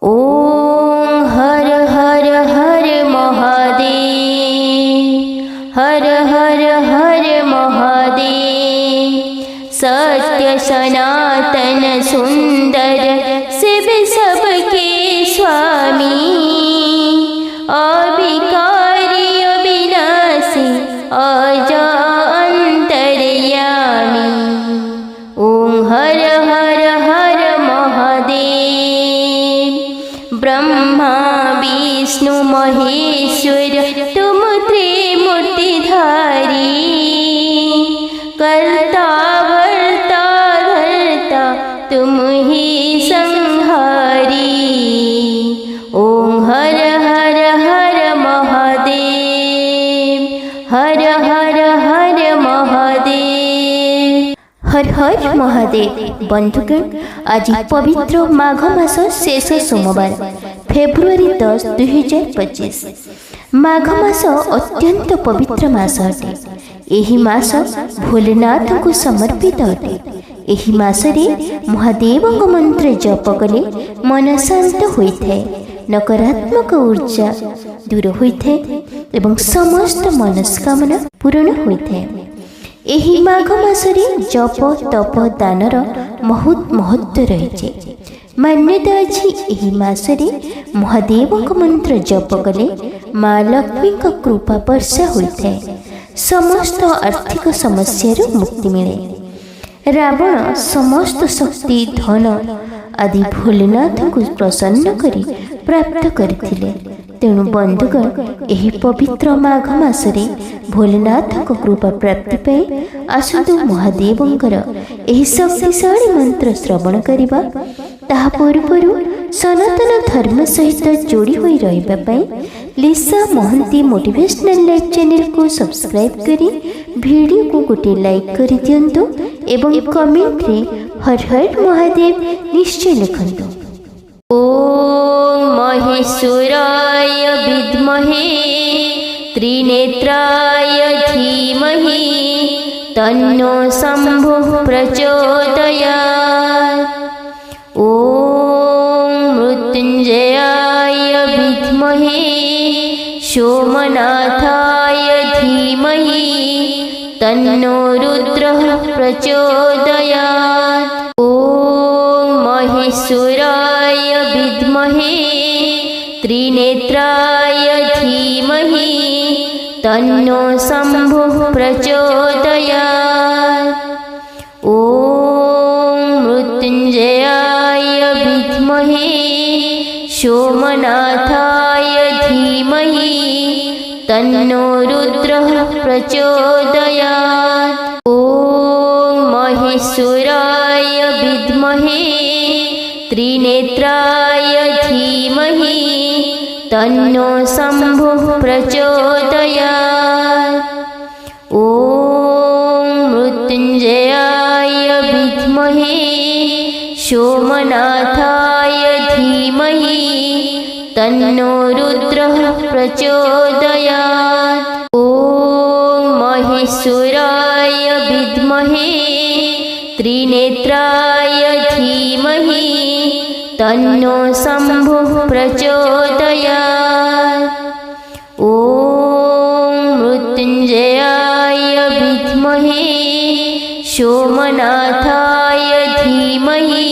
ॐ हर हर हर महादेव, हर हर हर महादेव। सत्य सनातन सुंदर शिव सबके स्वामी, अविकारी अविनाशी अजा अंतर्यामी। ओम हर हर हर महादेव। ब्रह्मा विष्णु महेश्वर तुम त्रिमूर्तिधारी, कर्ता भर्ता धर्ता तुम ही संहारी। ओम हर हर हर महादेव, हर हर हर महादेव। हर हर महादेव। बंधुगण, आज पवित्र माघ मास शेष सोमवार फेब्रुआरी 10, 2025। माघ मास अत्यंत पवित्र मास अटे। एही मास भोलेनाथ को समर्पित अटे। एही मासरे महादेव मंत्र जप कले मन शांत होइथे, नकारात्मक ऊर्जा दूर होइथे एवं समस्त मनस्कामना पूर्ण होइथे। एही माघ मासरे जप तप दानर बहुत महत्व रही। मान्यता अछि एही मासरे महादेव मंत्र जप कले माँ लक्ष्मी कृपा वर्षा होइथे, समस्त आर्थिक समस्या मुक्ति मिले। रावण समस्त शक्ति धन आदि भोलेनाथ को प्रसन्न करी प्राप्त करथिले। तेणु बंधुगण, एही पवित्र माघ मासरे भोलेनाथ को कृपा प्राप्ति पाई आसुदु महादेवंकर एही शक्तिशाली मंत्र श्रवण करिबा। ताहा पूर्वरु सनातन धर्म सहित जोड़ी होई रहिबा पाई लिसा मोहंती मोटिवेशनल लाइफ चैनल को सब्सक्राइब करी वीडियो को गोटे लाइक करि दियंतु एवं कमेंट रे हर हर महादेव निश्चय लिखंतु। ओम महेश्वराय विद्महे त्रिनेत्राय धीमहि तन्नो शंभुः प्रचोदयात्। ओम मृत्युंजयाय विद्महे सोमनाथाय धीमहि तन्नो रुद्रः प्रचोदयात्। ओम महेश्वराय विद्महे त्रिनेत्राय धीमहि तन्नो शंभुः प्रचोदयात्। ओम मृत्युंजयाय विद्महे सोमनाथाय धीमहि तन्नो रुद्रः प्रचोदयात्। ओम महेश्वराय विद्महे त्रिनेत्राय धीमहि तन्नो शंभुः प्रचोदयात्। ओम मृत्युंजयाय विद्महे सोमनाथाय धीमहि तन्नो रुद्रः प्रचोदयात्। ओम महेश्वराय विद्महे त्रिनेत्राय धीमहि तन्नो शंभुः प्रचोदयात्। ओम मृत्युंजयाय विद्महे सोमनाथाय धीमहि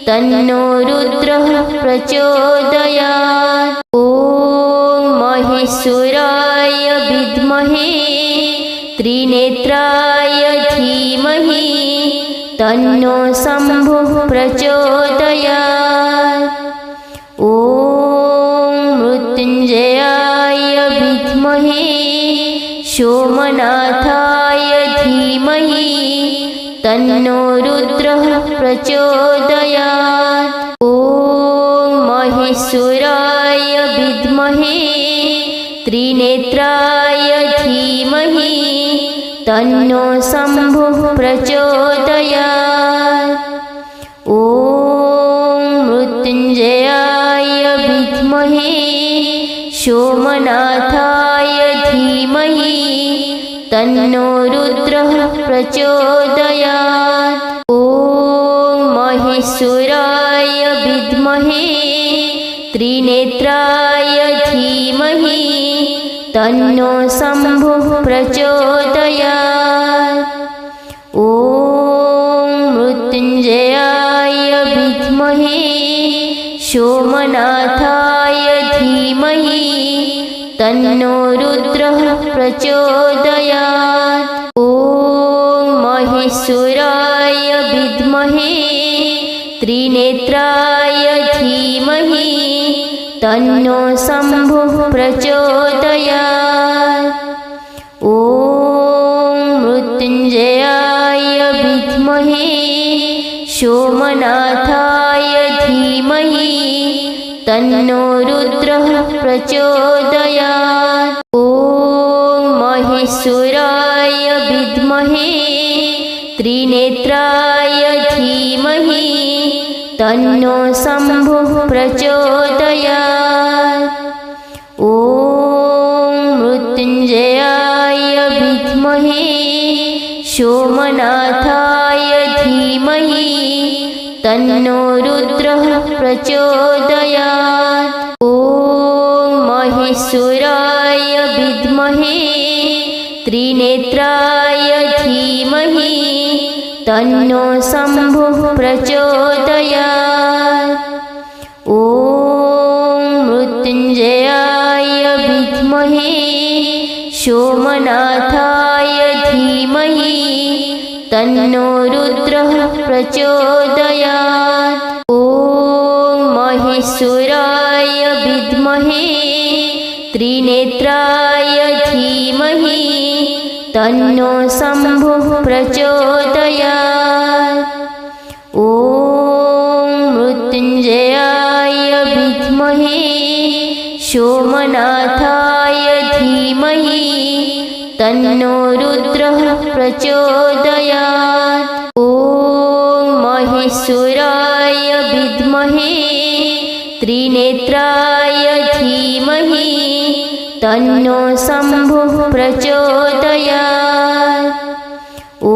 तन्नो रुद्रः प्रचोदयात्। ओम महेश्वराय विद्महे त्रिनेत्राय धीमहि तन्नो शंभुः प्रचोदयात्। ओम मृत्युंजयाय विद्महे सोमनाथाय धीमहि तन्नो रुद्रः प्रचोदयात्। ओम महेश्वराय विद्महे त्रिनेत्राय धीमहि तन्नो शंभुः प्रचोदयात्। ओम मृत्युंजयाय विद्महे सोमनाथाय धीमहि तन्नो रुद्रः प्रचोदयात्। ओम महेश्वराय विद्महे त्रिनेत्राय धीमहि तन्नो शम्भुः प्रचोदयात्। ॐ मृत्युञ्जयाय विद्महे सोमनाथाय धीमहि तन्नो रुद्रः प्रचोदयात्। ॐ महेश्वराय विद्महे त्रिनेत्राय धीमहि तन्नो शम्भुः प्रचोदयात्। ॐ मृत्युञ्जयाय विद्महे सोमनाथाय धीमहि तन्नो रुद्रः प्रचोदयात्। ॐ महेश्वराय विद्महे त्रिनेत्राय धीमहि तन्नो शम्भुः प्रचोदयात्। ॐ मृत्युञ्जयाय विद्महे सोमनाथाय धीमहि तन्नो रुद्रः प्रचोदयात्। ॐ महेश्वराय विद्महे त्रिनेत्राय धीमहि तन्नो शम्भुः प्रचोदयात्। ॐ मृत्युञ्जयाय विद्महे सोमनाथाय धीमहि तन्नो रुद्रः प्रचोदयात्। ॐ महेश्वराय विद्महे त्रिनेत्राय धीमहि तन्नो शम्भुः प्रचोदयात्। ॐ मृत्युञ्जयाय विद्महे सोमनाथाय धीमहि तन्नो रुद्रः प्रचोदयात्। ॐ महेश्वराय विद्महे त्रिनेत्राय धीमहि तन्नो शम्भुः प्रचोदयात्। ॐ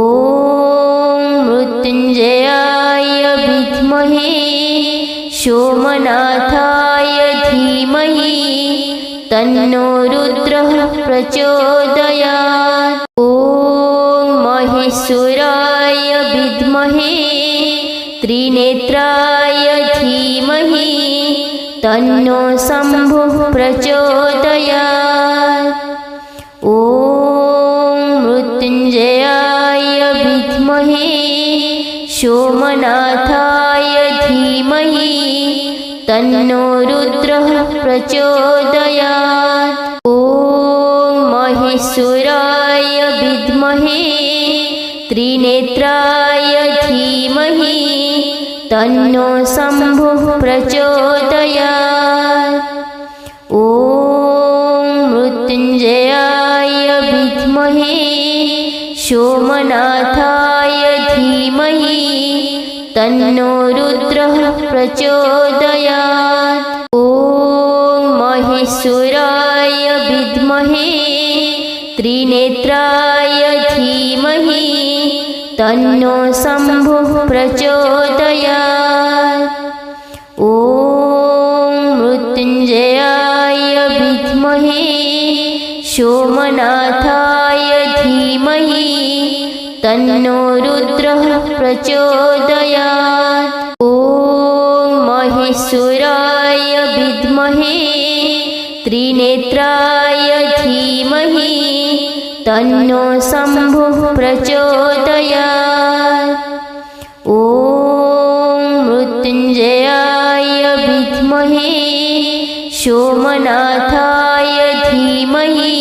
मृत्युञ्जयाय विद्महे सोमनाथाय धीमहि तन्नो रुद्रः प्रचोदयात्। ॐ महेश्वराय विद्महे त्रिनेत्राय धीमहि तन्नो शम्भुः प्रचोदयात्। ॐ मृत्युञ्जयाय विद्महे सोमनाथाय धीमहि तन्नो रुद्रः प्रचोदयात्। ॐ महेश्वराय विद्महे त्रिनेत्राय धीमहि तन्नो शम्भुः प्रचोदयात्। ॐ मृत्युञ्जयाय विद्महे सोमनाथाय धीमहि तन्नो रुद्रः प्रचोदयात्। ॐ महेश्वराय विद्महे त्रिनेत्राय धीमहि तन्नो शम्भुः प्रचोदयात्। ॐ मृत्युञ्जयाय विद्महे सोमनाथाय धीमहि तन्नो रुद्रः प्रचोदयात्। ॐ महेश्वराय विद्महे त्रिनेत्राय धीमहि तन्नो शम्भुः प्रचोदयात्। ॐ मृत्युञ्जयाय विद्महे सोमनाथाय धीमहि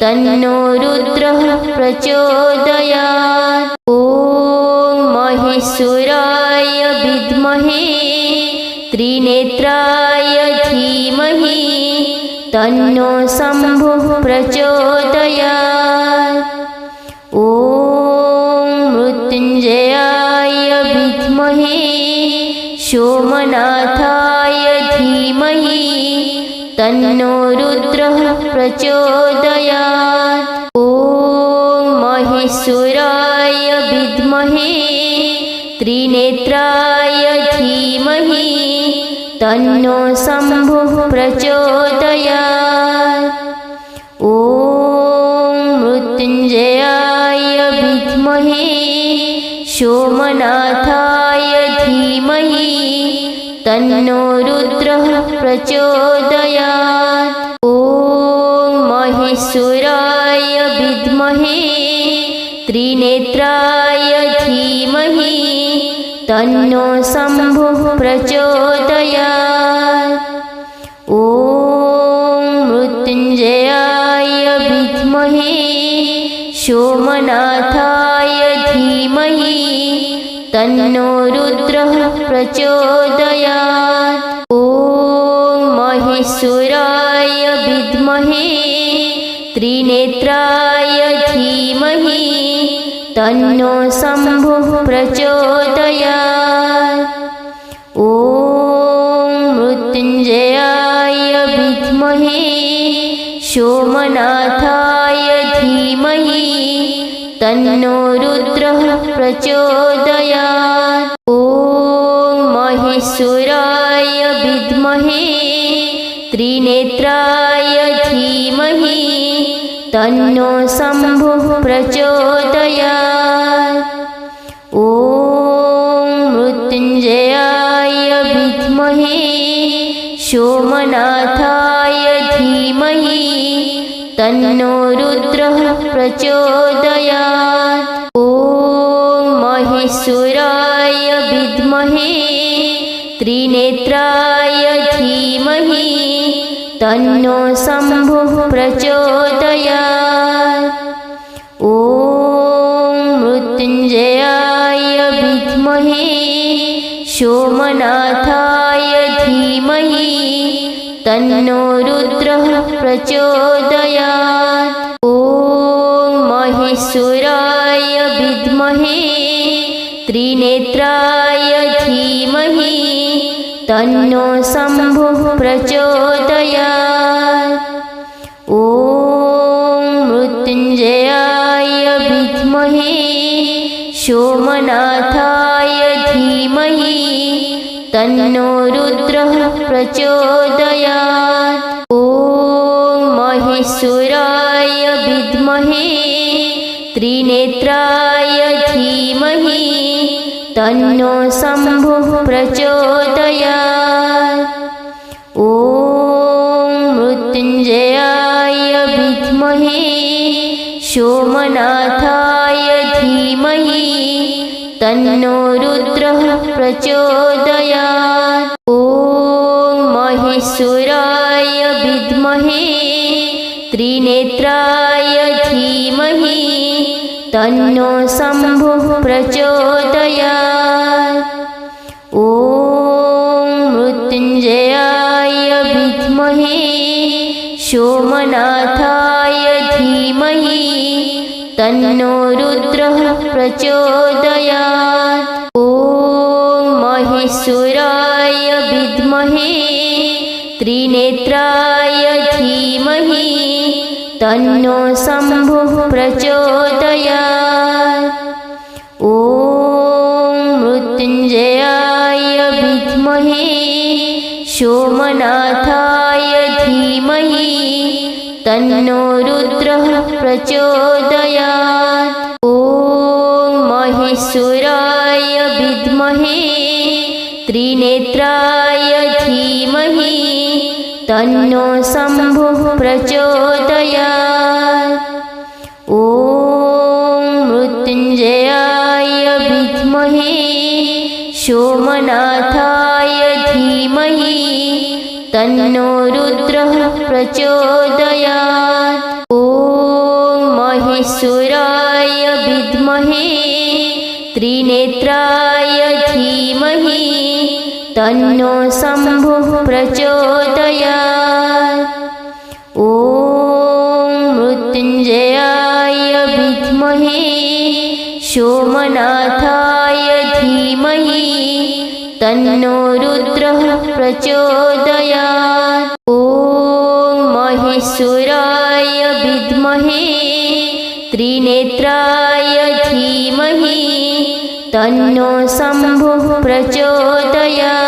तन्नो रुद्रः प्रचोदयात्। ॐ महेश्वराय विद्महे त्रिनेत्राय धीमहि तन्नो शम्भुः प्रचोदयात्। ॐ मृत्युञ्जयाय विद्महे सोमनाथाय धीमहि तन्नो रुद्रः प्रचोदयात्। ॐ महेश्वराय विद्महे त्रिनेत्राय धीमहि तन्नो शम्भुः प्रचोदयात्। ॐ मृत्युञ्जयाय विद्महे सोमनाथाय धीमहि तन्नो रुद्रः प्रचोदयात्। ॐ महेश्वराय विद्महे त्रिनेत्राय धीमहि तन्नो शम्भुः प्रचोदयात्। ॐ मृत्युञ्जयाय विद्महे सोमनाथाय धीमहि तन्नो रुद्रः प्रचोदयात्। ॐ महेश्वराय विद्महे त्रिनेत्राय धीमहि तन्नो शम्भुः प्रचोदयात्। ॐ मृत्युञ्जयाय विद्महे सोमनाथाय धीमहि तन्नो रुद्रः प्रचोदयात्। ॐ महेश्वराय विद्महे त्रिनेत्राय धीमहि तन्नो शम्भुः प्रचोदयात्। ॐ मृत्युञ्जयाय विद्महे सोमनाथाय धीमहि तन्नो रुद्रः प्रचोदयात्। ॐ महेश्वराय विद्महे त्रिनेत्राय धीमहि तन्नो शम्भुः प्रचोदयात्। ॐ मृत्युञ्जयाय विद्महे सोमनाथाय धीमहि तन्नो रुद्रः प्रचोदयात्। ॐ महेश्वराय विद्महे त्रिनेत्राय धीमहि तन्नो शम्भुः प्रचोदयात्। ॐ मृत्युञ्जयाय विद्महे सोमनाथाय धीमहि तन्नो रुद्रः प्रचोदयात्। ॐ महेश्वराय विद्महे त्रिनेत्राय धीमहि तन्नो शम्भुः प्रचोदयात्। ॐ मृत्युञ्जयाय विद्महे सोमनाथाय धीमहि तन्नो रुद्रः प्रचोदयात्। ॐ महेश्वराय विद्महे त्रिनेत्राय धीमहि तन्नो शम्भुः प्रचोदयात्। ॐ मृत्युञ्जयाय विद्महे सोमनाथाय धीमहि तन्नो रुद्रः प्रचोदयात्। ॐ महेश्वराय विद्महे त्रिनेत्राय धीमहि तन्नो शम्भुः प्रचोदयात्। ॐ मृत्युञ्जयाय विद्महे सोमनाथाय धीमहि तन्नो रुद्रः प्रचोदयात्। ॐ महेश्वराय विद्महे त्रिनेत्राय धीमहि तन्नो शम्भुः प्रचोदयात्। ॐ मृत्युञ्जयाय विद्महे सोमनाथाय धीमहि तन्नो रुद्रः प्रचोदयात्। ॐ महेश्वराय विद्महे त्रिनेत्राय धीमहि तन्नो शम्भुः प्रचोदयात्। ॐ मृत्युञ्जयाय विद्महे सोमनाथाय धीमहि तन्नो रुद्रः प्रचोदयात्। ॐ महेश्वराय विद्महे त्रिनेत्राय धीमहि तन्नो शम्भुः प्रचोदयात्।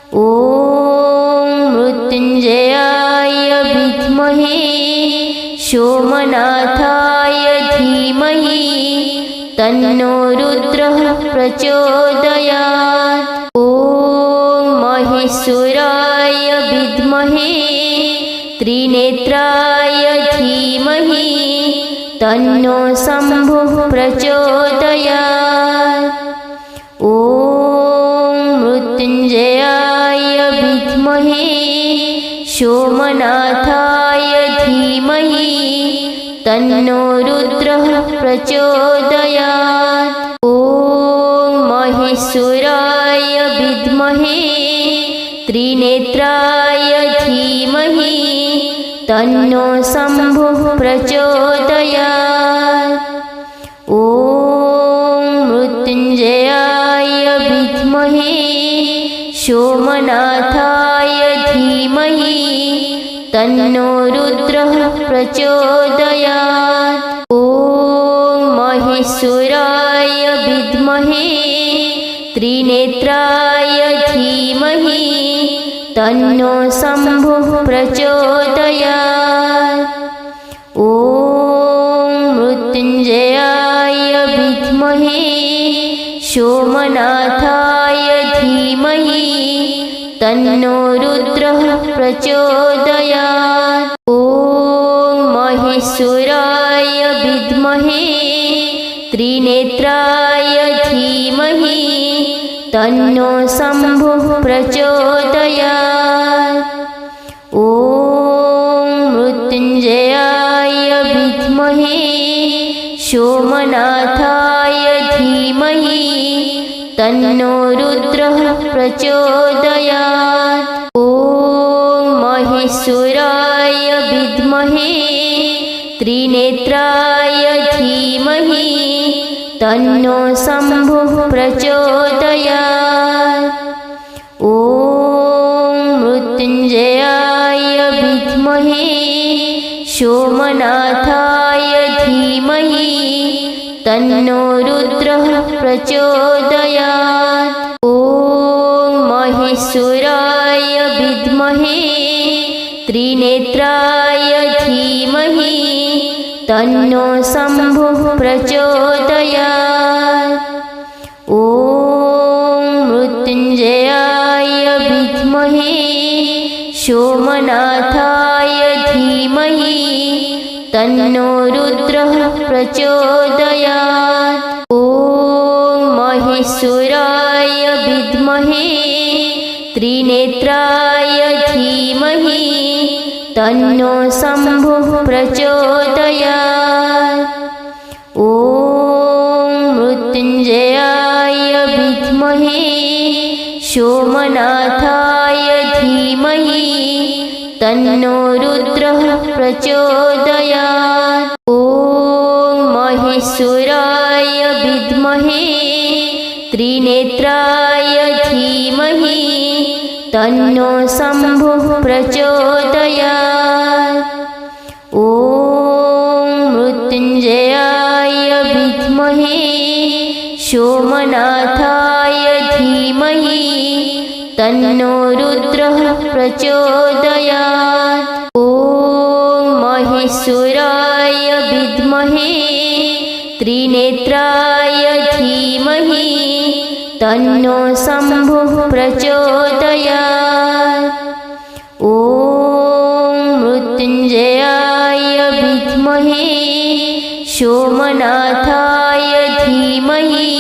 ॐ ॐ मृत्युञ्जयाय विद्महे सोमनाथाय धीमहि तन्नो रुद्रः प्रचोदयात्। ॐ महेश्वराय विद्महे त्रिनेत्राय धीमहि तन्नो शम्भुः प्रचोदयात्। ॐ मृत्युञ्जयाय विद्महे सोमनाथाय धीमहि तन्नो रुद्रः प्रचोदयात्। ॐ महेश्वराय विद्महे त्रिनेत्राय धीमहि तन्नो शम्भुः प्रचोदयात्। ॐ मृत्युञ्जयाय विद्महे सोमनाथाय धीमहि तन्नो रुद्रः प्रचोदयात्। ॐ महेश्वराय विद्महे त्रिनेत्राय धीमहि तन्नो शम्भुः प्रचोदयात्। ॐ मृत्युञ्जयाय विद्महे सोमनाथाय धीमहि तन्नो रुद्रः प्रचोदयात्। ॐ महेश्वराय विद्महे त्रिनेत्राय धीमहि तन्नो शम्भुः प्रचोदयात्। ॐ मृत्युञ्जयाय विद्महे सोमनाथाय धीमहि तन्नो रुद्रः प्रचोदयात्। ॐ महेश्वराय विद्महे त्रिनेत्राय धीमहि तन्नो शम्भुः प्रचोदयात्। ॐ मृत्युञ्जयाय विद्महे सोमनाथाय धीमहि तन्नो रुद्रः प्रचोदयात्। ॐ महेश्वराय विद्महे त्रिनेत्राय धीमहि तन्नो शम्भुः प्रचोदयात्। ॐ मृत्युञ्जयाय विद्महे सोमनाथाय धीमहि तन्नो रुद्रः प्रचोदयात्। ॐ महेश्वराय विद्महे त्रिनेत्राय धीमहि तन्नो शम्भुः प्रचोदयात्। ॐ मृत्युञ्जयाय विद्महे सोमनाथाय धीमहि तन्नो रुद्रः प्रचोदयात्। ॐ महेश्वराय विद्महे त्रिनेत्राय धीमहि तन्नो शम्भुः प्रचोदयात्। ॐ मृत्युञ्जयाय विद्महे सोमनाथाय धीमहि तन्नो रुद्रः प्रचोदयात्। ॐ महेश्वराय विद्महे त्रिनेत्राय धीमहि तन्नो शम्भुः प्रचोदयात्। ॐ मृत्युञ्जयाय विद्महे सोमनाथाय धीमहि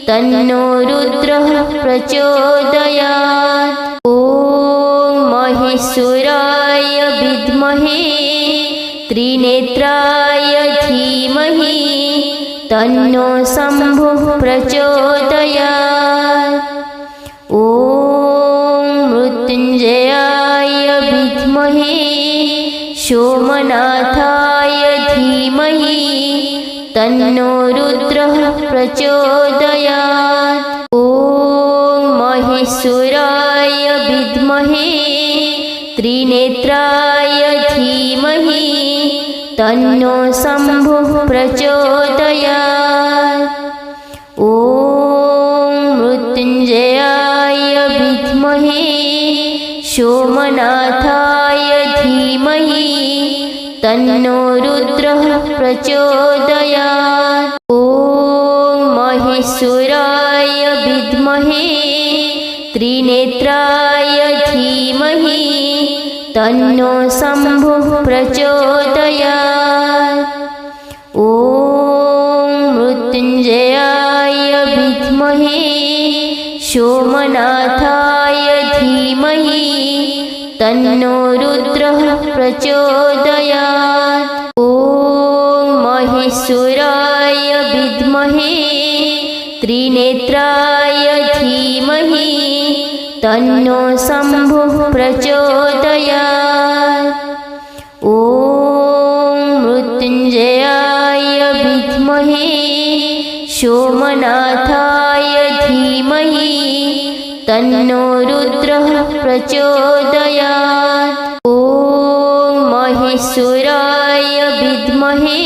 तन्नो रुद्रः प्रचोदयात्। ॐ महेश्वराय विद्महे त्रिनेत्राय धीमहि तन्नो शम्भुः प्रचोदयात्। ॐ मृत्युञ्जयाय विद्महे सोमनाथाय धीमहि तन्नो रुद्रः प्रचोदयात्। ॐ महेश्वराय विद्महे त्रिनेत्राय धीमहि तन्नो शम्भुः प्रचोदयात्। ॐ मृत्युञ्जयाय विद्महे सोमनाथाय धीमहि तन्नो रुद्रः प्रचोदयात्। ॐ महेश्वराय विद्महे त्रिनेत्राय धीमहि तन्नो शम्भुः प्रचोदयात्। ॐ मृत्युञ्जयाय विद्महे सोमनाथाय धीमहि तन्नो रुद्रः प्रचोदयात्। ॐ महेश्वराय विद्महे त्रिनेत्राय धीमहि तन्नो शम्भुः प्रचोदयात्। ॐ मृत्युञ्जयाय विद्महे सोमनाथाय धीमहि तन्नो रुद्रः प्रचोदयात्। ॐ महेश्वराय विद्महे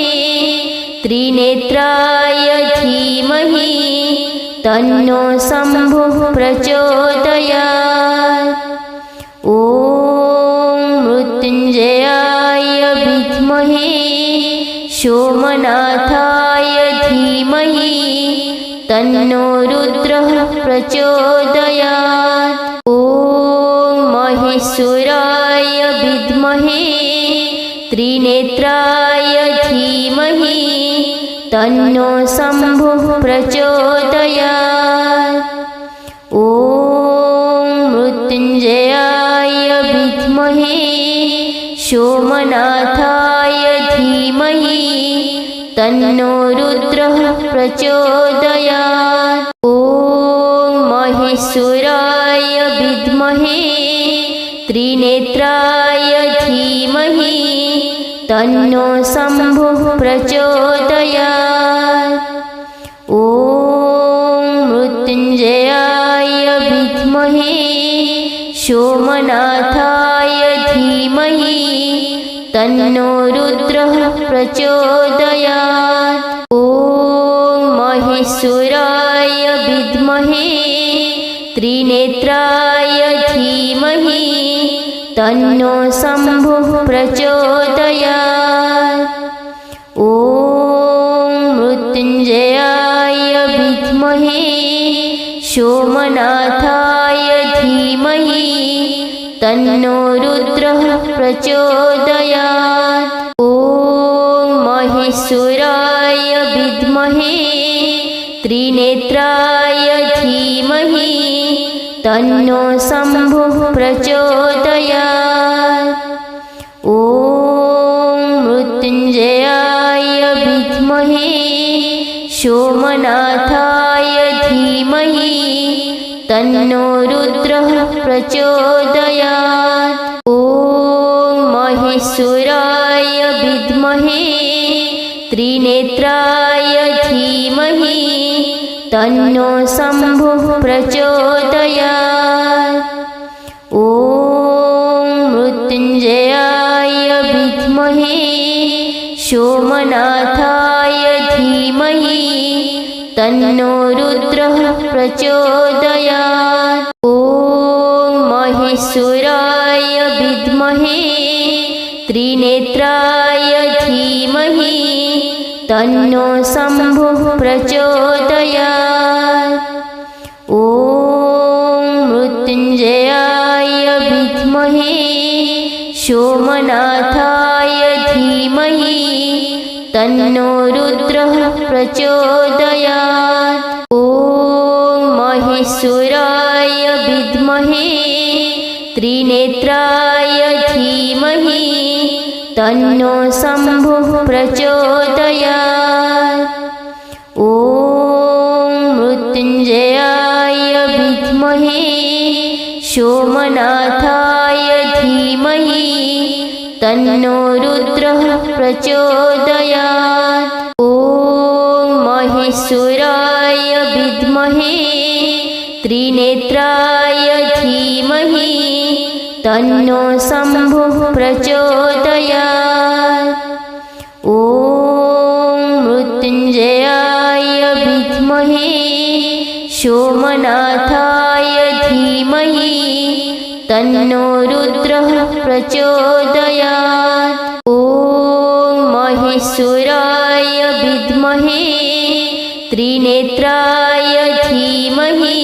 त्रिनेत्राय धीमहि तन्नो शम्भुः प्रचोदयात्। ॐ मृत्युञ्जयाय विद्महे सोमनाथाय धीमहि तन्नो रुद्रः प्रचोदयात्। ॐ महेश्वराय विद्महे त्रिनेत्राय धीमहि तन्नो शम्भुः प्रचोदयात्। ॐ मृत्युञ्जयाय विद्महे सोमनाथाय धीमहि तन्नो रुद्रः प्रचोदयात्। ॐ महेश्वराय विद्महे त्रिनेत्राय धीमहि तन्नो शम्भुः प्रचोदयात्। ॐ मृत्युञ्जयाय विद्महे सोमनाथाय धीमहि तन्नो रुद्रः प्रचोदयात्। ॐ महेश्वराय विद्महे त्रिनेत्राय धीमहि तन्नो शम्भुः प्रचोदयात्। ॐ मृत्युञ्जयाय विद्महे सोमनाथाय धीमहि तन्नो रुद्रः प्रचोदयात्। ॐ महेश्वराय विद्महे त्रिनेत्राय धीमहि तन्नो शम्भुः प्रचोदयात्। ॐ मृत्युञ्जयाय विद्महे सोमनाथाय धीमहि तन्नो रुद्रः प्रचोदयात्। ॐ महेश्वराय विद्महे त्रिनेत्राय धीमहि तन्नो शम्भुः प्रचोदयात्। ॐ मृत्युञ्जयाय विद्महे सोमनाथाय धीमहि तन्नो रुद्रः प्रचोदयात्। ॐ महेश्वराय विद्महे त्रिनेत्राय धीमहि तन्नो शम्भुः प्रचोदयात्। ॐ मृत्युञ्जयाय विद्महे सोमनाथाय धीमहि तन्नो रुद्रः प्रचोदयात्। ॐ महेश्वराय विद्महे त्रिनेत्राय धीमहि तन्नो शम्भुः प्रचोदयात्। ॐ मृत्युञ्जयाय विद्महे सोमनाथाय धीमहि तन्नो रुद्रः प्रचोदयात्। ॐ महेश्वराय विद्महे त्रिनेत्राय धीमहि तन्नो शम्भुः प्रचोदयात्। ॐ मृत्युञ्जयाय विद्महे सोमनाथाय धीमहि तन्नो रुद्रः प्रचोदयात्। ॐ महेश्वराय विद्महे त्रिनेत्राय धीमहि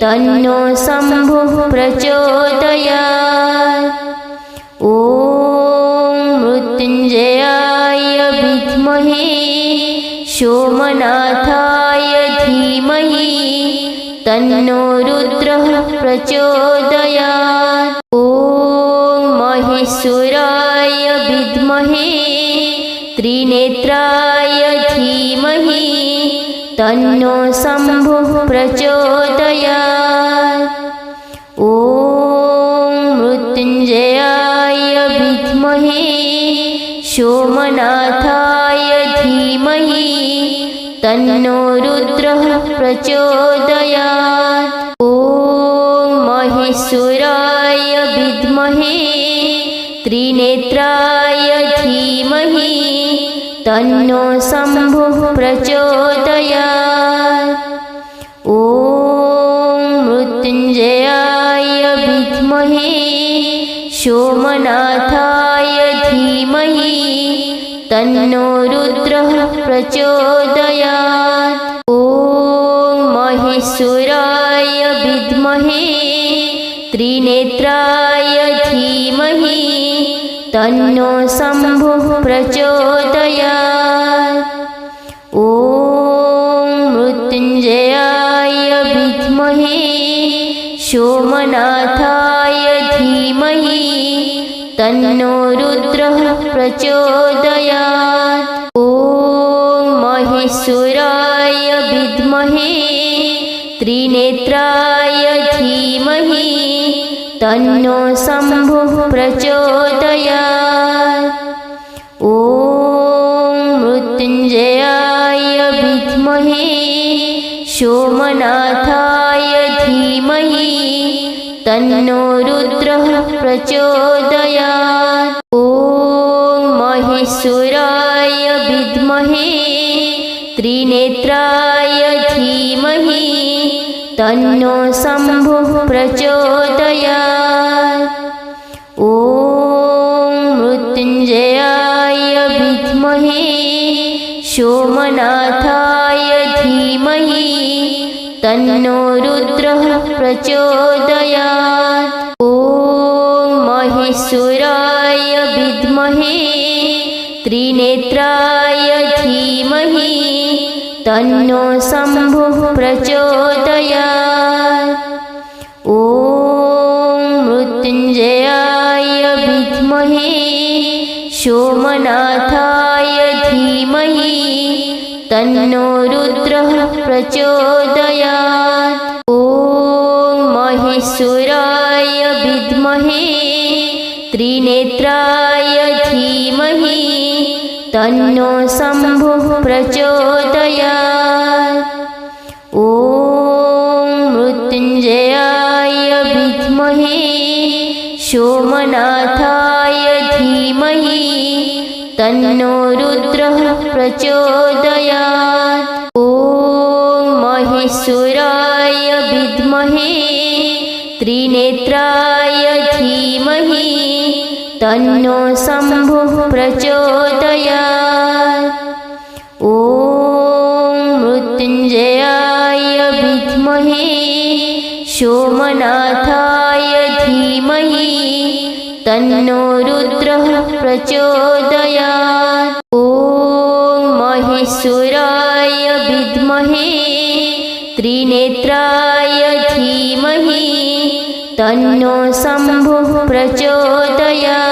तन्नो शम्भुः प्रचोदयात्। ॐ मृत्युञ्जयाय विद्महे सोमनाथाय धीमहि तन्नो रुद्रः प्रचोदयात्। ॐ महेश्वराय विद्महे त्रिनेत्राय धीमहि तन्नो शम्भुः प्रचोदयात्। ॐ मृत्युञ्जयाय विद्महे सोमनाथाय धीमहि तन्नो रुद्रः प्रचोदयात्। ॐ महेश्वराय विद्महे त्रिनेत्राय धीमहि तन्नो शम्भुः प्रचोदयात्। ॐ मृत्युञ्जयाय विद्महे सोमनाथाय धीमहि तन्नो रुद्रः प्रचोदयात्। ॐ महेश्वराय विद्महे त्रिनेत्राय धीमहि तन्नो शम्भुः प्रचोदयात्। ॐ मृत्युञ्जयाय विद्महे सोमनाथाय धीमहि तन्नो रुद्रः प्रचोदयात्। ॐ महेश्वराय विद्महे त्रिनेत्राय धीमहि तन्नो शम्भुः प्रचोदयात्। ॐ मृत्युञ्जयाय विद्महे सोमनाथाय धीमहि तन्नो रुद्रः प्रचोदयात्। ॐ महेश्वराय विद्महे त्रिनेत्राय धीमहि तन्नो शम्भुः प्रचोदयात्। ॐ मृत्युञ्जयाय विद्महे सोमनाथाय धीमहि तन्नो रुद्रः प्रचोदयात्। ॐ महेश्वराय विद्महे त्रिनेत्राय धीमहि तन्नो शम्भुः प्रचोदयात्। ॐ मृत्युञ्जयाय विद्महे सोमनाथाय धीमहि तन्नो रुद्रः प्रचोदयात्। ॐ महेश्वराय विद्महे त्रिनेत्राय धीमहि तन्नो शम्भुः प्रचोदयात्। ॐ मृत्युञ्जयाय विद्महे सोमनाथाय धीमहि तन्नो रुद्रः प्रचोदयात्। ॐ महेश्वराय विद्महे त्रिनेत्राय धीमहि तन्नो शम्भुः प्रचोदयात्। ॐ मृत्युञ्जयाय विद्महे सोमनाथाय धीमहि तन्नो रुद्रः प्रचोदयात्। ॐ महेश्वराय विद्महे त्रिनेत्राय धीमहि तन्नो शम्भुः प्रचोदयात्।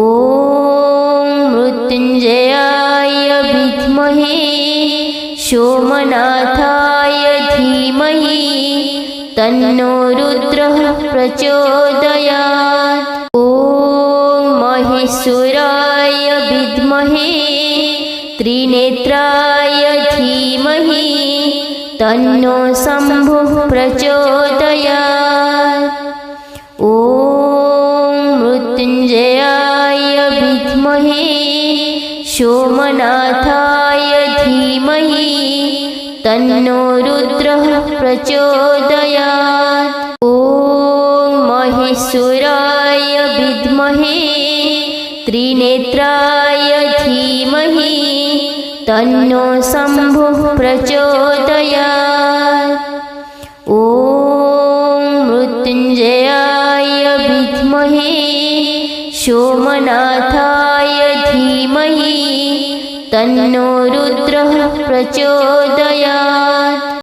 ॐ मृत्युञ्जयाय विद्महे सोमनाथाय धीमहि तन्नो रुद्रः प्रचोदयात्। ॐ महेश्वराय विद्महे त्रिनेत्राय धीमहि तन्नो शम्भुः प्रचोदयात्। ॐ मृत्युञ्जयाय विद्महे सोमनाथाय धीमहि तन्नो रुद्रः प्रचोदयात्। ॐ महेश्वराय विद्महे त्रिनेत्राय धीमहि तन्नो शम्भुः प्रचोदयात्। ॐ मृत्युञ्जयाय विद्महे सोमनाथाय धीमहि तन्नो रुद्रः प्रचोदयात्।